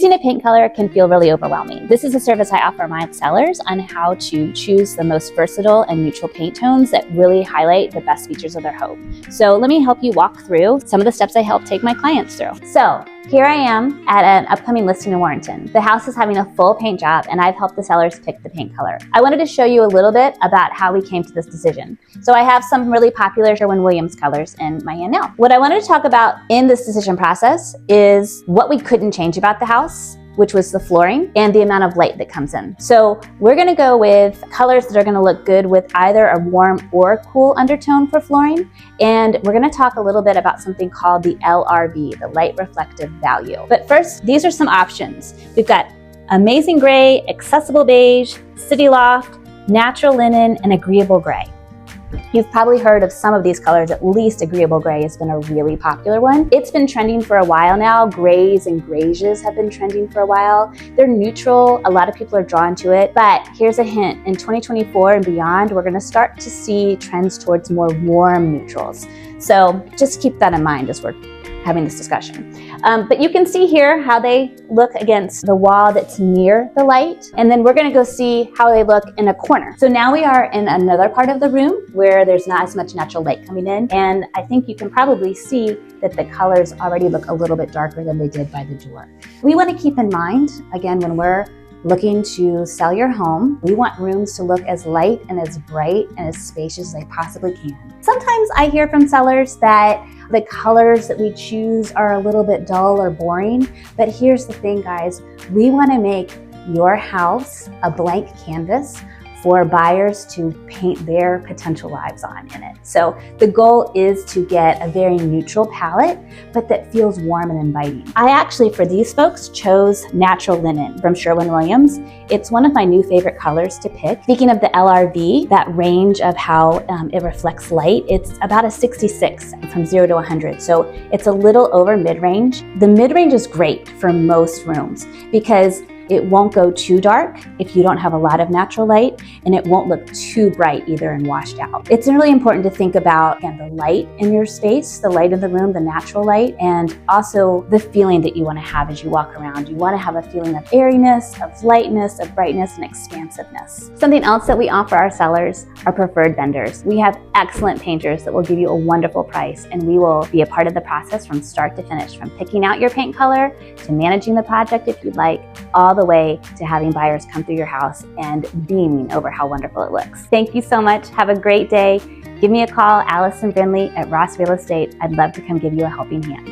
Choosing a paint color can feel really overwhelming. This is a service I offer my sellers on how to choose the most versatile and neutral paint tones that really highlight the best features of their home. So let me help you walk through some of the steps I help take my clients through. So here I am at an upcoming listing in Warrenton. The house is having a full paint job and I've helped the sellers pick the paint color. I wanted to show you a little bit about how we came to this decision. So I have some really popular Sherwin-Williams colors in my hand now. What I wanted to talk about in this decision process is what we couldn't change about the house, which was the flooring and the amount of light that comes in. So we're gonna go with colors that are gonna look good with either a warm or cool undertone for flooring. And we're gonna talk a little bit about something called the LRV, the light reflective value. But first, these are some options. We've got amazing gray, accessible beige, city loft, natural linen, and agreeable gray. You've probably heard of some of these colors, at least agreeable gray has been a really popular one. It's been trending for a while now. Grays and grays have been trending for a while. They're neutral, a lot of people are drawn to it, but here's a hint. In 2024 and beyond, we're gonna start to see trends towards more warm neutrals. So just keep that in mind as we're having this discussion. But you can see here how they look against the wall that's near the light. And then we're gonna go see how they look in a corner. So now we are in another part of the room where there's not as much natural light coming in. And I think you can probably see that the colors already look a little bit darker than they did by the door. We wanna keep in mind, again, when we're looking to sell your home, we want rooms to look as light and as bright and as spacious as they possibly can. Sometimes I hear from sellers that the colors that we choose are a little bit dull or boring, but here's the thing, guys. We want to make your house a blank canvas for buyers to paint their potential lives on in it. So the goal is to get a very neutral palette, but that feels warm and inviting. I actually, for these folks, chose natural linen from Sherwin-Williams. It's one of my new favorite colors to pick. Speaking of the LRV, that range of how it reflects light, it's about a 66 from 0 to 100. So it's a little over mid-range. The mid-range is great for most rooms because it won't go too dark if you don't have a lot of natural light, and it won't look too bright either and washed out. It's really important to think about, again, the light in your space, the light of the room, the natural light, and also the feeling that you want to have as you walk around. You want to have a feeling of airiness, of lightness, of brightness, and expansiveness. Something else that we offer our sellers are preferred vendors. We have excellent painters that will give you a wonderful price, and we will be a part of the process from start to finish, from picking out your paint color to managing the project if you'd like, all the way to having buyers come through your house and beaming over how wonderful it looks. Thank you so much. Have a great day. Give me a call, Allison at Ross Real Estate. I'd love to come give you a helping hand.